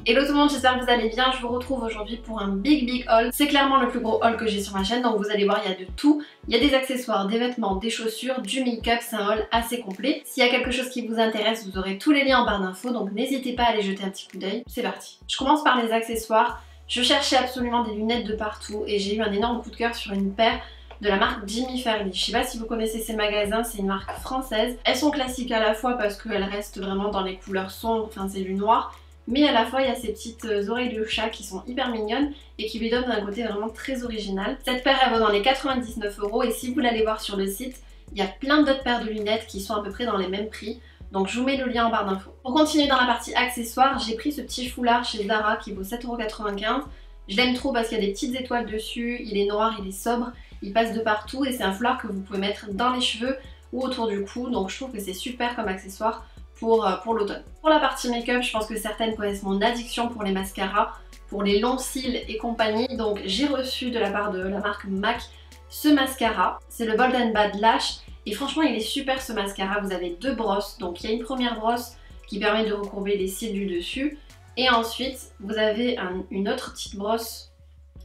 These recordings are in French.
Hello tout le monde, j'espère que vous allez bien. Je vous retrouve aujourd'hui pour un big haul. C'est clairement le plus gros haul que j'ai sur ma chaîne, donc vous allez voir, il y a de tout. Il y a des accessoires, des vêtements, des chaussures, du make-up, c'est un haul assez complet. S'il y a quelque chose qui vous intéresse, vous aurez tous les liens en barre d'infos, donc n'hésitez pas à aller jeter un petit coup d'œil. C'est parti. Je commence par les accessoires. Je cherchais absolument des lunettes de partout et j'ai eu un énorme coup de cœur sur une paire de la marque Jimmy Fairly. Je sais pas si vous connaissez ces magasins, c'est une marque française. Elles sont classiques à la fois parce qu'elles restent vraiment dans les couleurs sombres, enfin c'est du noir. Mais à la fois il y a ces petites oreilles de chat qui sont hyper mignonnes et qui lui donnent un côté vraiment très original. Cette paire elle vaut dans les 99 € et si vous l'allez voir sur le site, il y a plein d'autres paires de lunettes qui sont à peu près dans les mêmes prix. Donc je vous mets le lien en barre d'infos. Pour continuer dans la partie accessoires, j'ai pris ce petit foulard chez Zara qui vaut 7,95 €. Je l'aime trop parce qu'il y a des petites étoiles dessus, il est noir, il est sobre, il passe de partout et c'est un foulard que vous pouvez mettre dans les cheveux ou autour du cou. Donc je trouve que c'est super comme accessoire pour l'automne. Pour la partie make-up, je pense que certaines connaissent mon addiction pour les mascaras, pour les longs cils et compagnie. Donc j'ai reçu de la part de la marque MAC ce mascara. C'est le Bold and Bad Lash et franchement il est super ce mascara. Vous avez deux brosses, donc il y a une première brosse qui permet de recourber les cils du dessus. Et ensuite, vous avez une autre petite brosse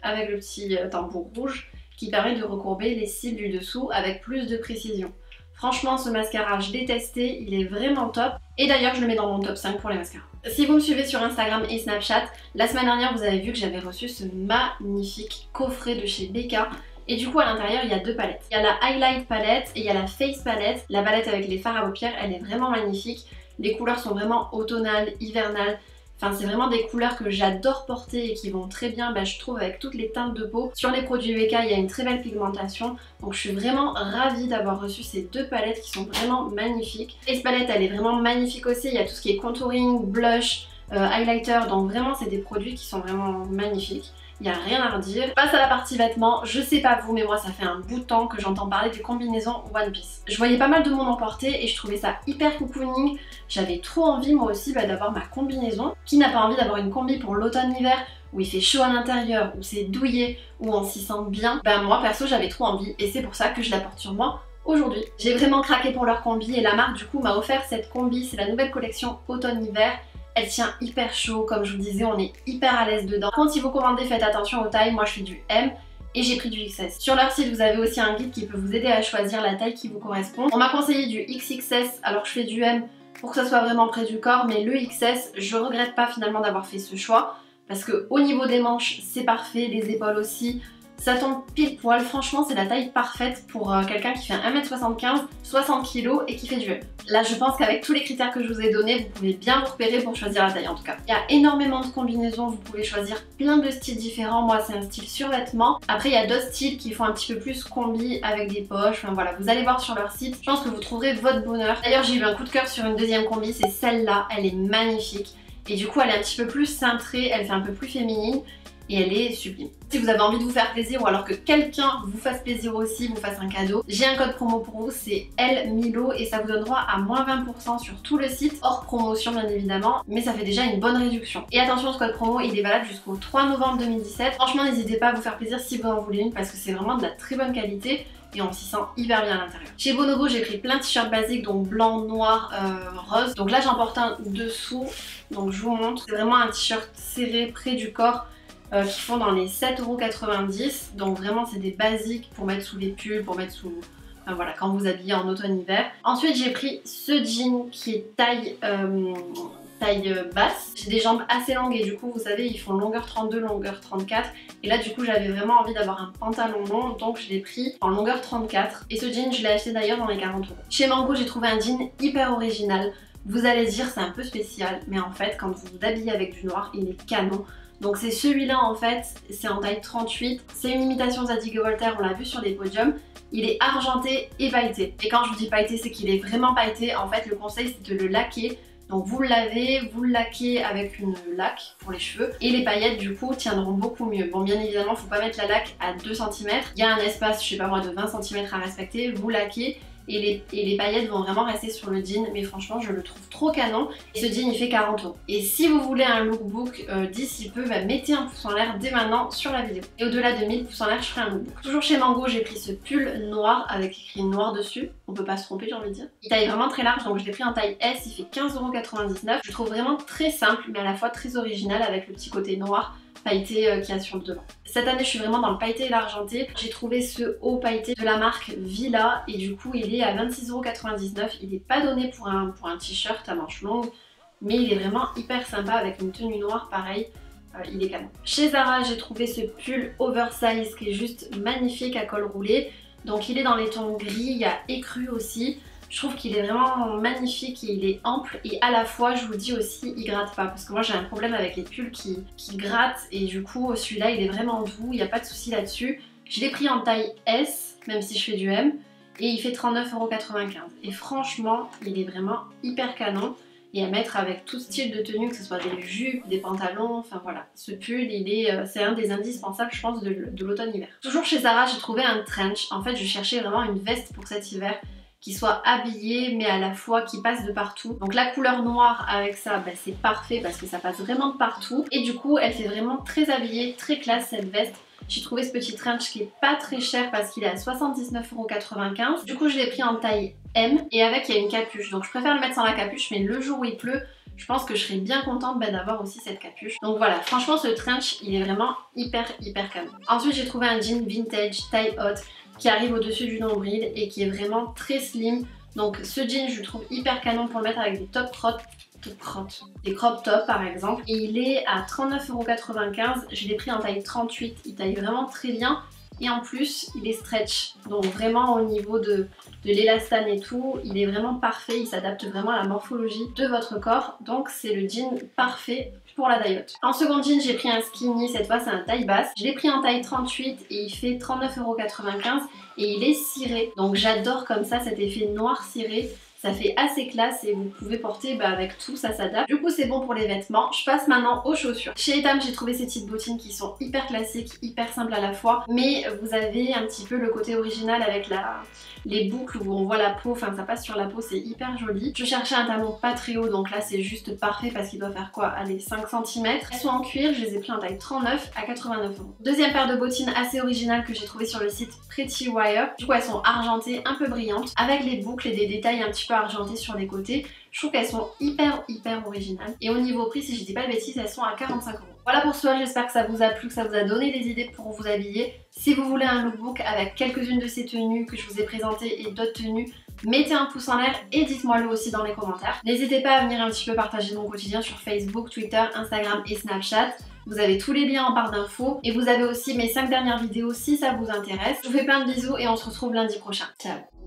avec le petit tambour rouge qui permet de recourber les cils du dessous avec plus de précision. Franchement, ce mascara, je l'ai testé, il est vraiment top. Et d'ailleurs, je le mets dans mon top 5 pour les mascaras. Si vous me suivez sur Instagram et Snapchat, la semaine dernière, vous avez vu que j'avais reçu ce magnifique coffret de chez Becca. Et du coup, à l'intérieur, il y a deux palettes. Il y a la Highlight palette et il y a la Face palette. La palette avec les fards à paupières, elle est vraiment magnifique. Les couleurs sont vraiment automnales, hivernales. Enfin, c'est vraiment des couleurs que j'adore porter et qui vont très bien, je trouve, avec toutes les teintes de peau. Sur les produits Becca, il y a une très belle pigmentation. Donc je suis vraiment ravie d'avoir reçu ces deux palettes qui sont vraiment magnifiques. Et cette palette, elle est vraiment magnifique aussi. Il y a tout ce qui est contouring, blush, highlighter. Donc vraiment, c'est des produits qui sont vraiment magnifiques. Il n'y a rien à redire. Je passe à la partie vêtements. Je sais pas vous, mais moi ça fait un bout de temps que j'entends parler des combinaisons One Piece. Je voyais pas mal de monde en porter et je trouvais ça hyper cocooning. J'avais trop envie moi aussi d'avoir ma combinaison. Qui n'a pas envie d'avoir une combi pour l'automne-hiver où il fait chaud à l'intérieur, où c'est douillet, où on s'y sent bien? Moi perso j'avais trop envie et c'est pour ça que je la porte sur moi aujourd'hui. J'ai vraiment craqué pour leur combi et la marque du coup m'a offert cette combi. C'est la nouvelle collection automne-hiver. Elle tient hyper chaud, comme je vous disais, on est hyper à l'aise dedans. Quand si vous commandez, faites attention aux tailles, moi je fais du M et j'ai pris du XS. Sur leur site, vous avez aussi un guide qui peut vous aider à choisir la taille qui vous correspond. On m'a conseillé du XXS alors que je fais du M pour que ça soit vraiment près du corps, mais le XS, je regrette pas finalement d'avoir fait ce choix parce que au niveau des manches, c'est parfait, les épaules aussi. Ça tombe pile poil, franchement c'est la taille parfaite pour quelqu'un qui fait 1m75, 60 kg et qui fait du M. Là je pense qu'avec tous les critères que je vous ai donnés, vous pouvez bien vous repérer pour choisir la taille en tout cas. Il y a énormément de combinaisons, vous pouvez choisir plein de styles différents. Moi c'est un style survêtement. Après il y a d'autres styles qui font un petit peu plus combi avec des poches. Enfin voilà, vous allez voir sur leur site. Je pense que vous trouverez votre bonheur. D'ailleurs j'ai eu un coup de cœur sur une deuxième combi, c'est celle-là, elle est magnifique. Et du coup elle est un petit peu plus cintrée, elle fait un peu plus féminine. Et elle est sublime. Si vous avez envie de vous faire plaisir ou alors que quelqu'un vous fasse plaisir aussi, vous fasse un cadeau, j'ai un code promo pour vous, c'est LMILO et ça vous donne droit à moins 20% sur tout le site, hors promotion bien évidemment, mais ça fait déjà une bonne réduction. Et attention, ce code promo il est valable jusqu'au 3 novembre 2017. Franchement n'hésitez pas à vous faire plaisir si vous en voulez une parce que c'est vraiment de la très bonne qualité et on s'y sent hyper bien à l'intérieur. Chez Bonobo j'ai pris plein de t-shirts basiques, donc blanc, noir, rose. Donc là j'en porte un dessous, donc je vous montre. C'est vraiment un t-shirt serré près du corps. Qui font dans les 7,90 €. Donc vraiment c'est des basiques pour mettre sous les pulls, pour mettre sous... Enfin voilà, quand vous habillez en automne-hiver. Ensuite j'ai pris ce jean qui est taille basse. J'ai des jambes assez longues et du coup vous savez ils font longueur 32, longueur 34. Et là du coup j'avais vraiment envie d'avoir un pantalon long donc je l'ai pris en longueur 34. Et ce jean je l'ai acheté d'ailleurs dans les 40 €. Chez Mango j'ai trouvé un jean hyper original. Vous allez dire c'est un peu spécial mais en fait quand vous vous habillez avec du noir il est canon. Donc c'est celui-là en fait, c'est en taille 38, c'est une imitation Zadig & Voltaire, on l'a vu sur des podiums. Il est argenté et pailleté. Et quand je vous dis pailleté, c'est qu'il est vraiment pailleté. En fait le conseil c'est de le laquer. Donc vous le lavez, vous le laquez avec une laque pour les cheveux et les paillettes du coup tiendront beaucoup mieux. Bon bien évidemment faut pas mettre la laque à 2 cm. Il y a un espace, je sais pas moi, de 20 cm à respecter, vous laquez et les paillettes vont vraiment rester sur le jean, mais franchement je le trouve trop canon. Et ce jean il fait 40 €. Et si vous voulez un lookbook d'ici peu, bah, mettez un pouce en l'air dès maintenant sur la vidéo. Et au-delà de 1000 pouces en l'air, je ferai un lookbook. Toujours chez Mango, j'ai pris ce pull noir avec écrit noir dessus, on peut pas se tromper j'ai envie de dire. Il taille vraiment très large, donc je l'ai pris en taille S, il fait 15,99 €. Je le trouve vraiment très simple mais à la fois très original avec le petit côté noir pailleté qu'il y a sur le devant. Cette année je suis vraiment dans le pailleté et l'argenté. J'ai trouvé ce haut pailleté de la marque Villa et du coup il est à 26,99 €. Il n'est pas donné pour un t-shirt à manches longues, mais il est vraiment hyper sympa avec une tenue noire pareil. Il est canon. Chez Zara j'ai trouvé ce pull oversize qui est juste magnifique à col roulé. Donc il est dans les tons gris, il y a écru aussi. Je trouve qu'il est vraiment magnifique et il est ample et à la fois je vous le dis aussi il gratte pas parce que moi j'ai un problème avec les pulls qui grattent et du coup celui-là il est vraiment doux, il n'y a pas de souci là-dessus. Je l'ai pris en taille S même si je fais du M et il fait 39,95 € et franchement il est vraiment hyper canon et à mettre avec tout style de tenue, que ce soit des jupes, des pantalons, enfin voilà. Ce pull c'est un des indispensables je pense de l'automne-hiver. Toujours chez Zara j'ai trouvé un trench, en fait je cherchais vraiment une veste pour cet hiver qui soit habillée mais à la fois qui passe de partout. Donc la couleur noire avec ça, bah, c'est parfait parce que ça passe vraiment de partout. Et du coup elle fait vraiment très habillée, très classe cette veste. J'ai trouvé ce petit trench qui est pas très cher parce qu'il est à 79,95 €. Du coup je l'ai pris en taille M et avec il y a une capuche. Donc je préfère le mettre sans la capuche mais le jour où il pleut, je pense que je serais bien contente d'avoir aussi cette capuche. Donc voilà, franchement ce trench il est vraiment hyper canon. Ensuite j'ai trouvé un jean vintage taille haute qui arrive au-dessus du nombril et qui est vraiment très slim. Donc ce jean je le trouve hyper canon pour le mettre avec des des crop tops par exemple. Et il est à 39,95 €, je l'ai pris en taille 38, il taille vraiment très bien. Et en plus il est stretch, donc vraiment au niveau de l'élastane et tout, il est vraiment parfait, il s'adapte vraiment à la morphologie de votre corps. Donc c'est le jean parfait pour la taille haute. En second jean j'ai pris un skinny, cette fois c'est un taille basse. Je l'ai pris en taille 38 et il fait 39,95 € et il est ciré. Donc j'adore comme ça cet effet noir ciré. Ça fait assez classe et vous pouvez porter avec tout, ça s'adapte. Du coup c'est bon pour les vêtements. Je passe maintenant aux chaussures. Chez Etam j'ai trouvé ces petites bottines qui sont hyper classiques, hyper simples à la fois. Mais vous avez un petit peu le côté original avec les boucles où on voit la peau, enfin ça passe sur la peau, c'est hyper joli. Je cherchais un talon pas très haut donc là c'est juste parfait parce qu'il doit faire quoi? Allez 5 cm. Elles sont en cuir, je les ai pris en taille 39 à 89 €. Deuxième paire de bottines assez originale que j'ai trouvé sur le site Pretty Wire. Du coup elles sont argentées, un peu brillantes, avec les boucles et des détails un petit peu argentées sur les côtés. Je trouve qu'elles sont hyper originales. Et au niveau prix, si je dis pas de bêtises, elles sont à 45 €. Voilà pour ce haul, j'espère que ça vous a plu, que ça vous a donné des idées pour vous habiller. Si vous voulez un lookbook avec quelques-unes de ces tenues que je vous ai présentées et d'autres tenues, mettez un pouce en l'air et dites-moi le aussi dans les commentaires. N'hésitez pas à venir un petit peu partager mon quotidien sur Facebook, Twitter, Instagram et Snapchat. Vous avez tous les liens en barre d'infos et vous avez aussi mes 5 dernières vidéos si ça vous intéresse. Je vous fais plein de bisous et on se retrouve lundi prochain. Ciao!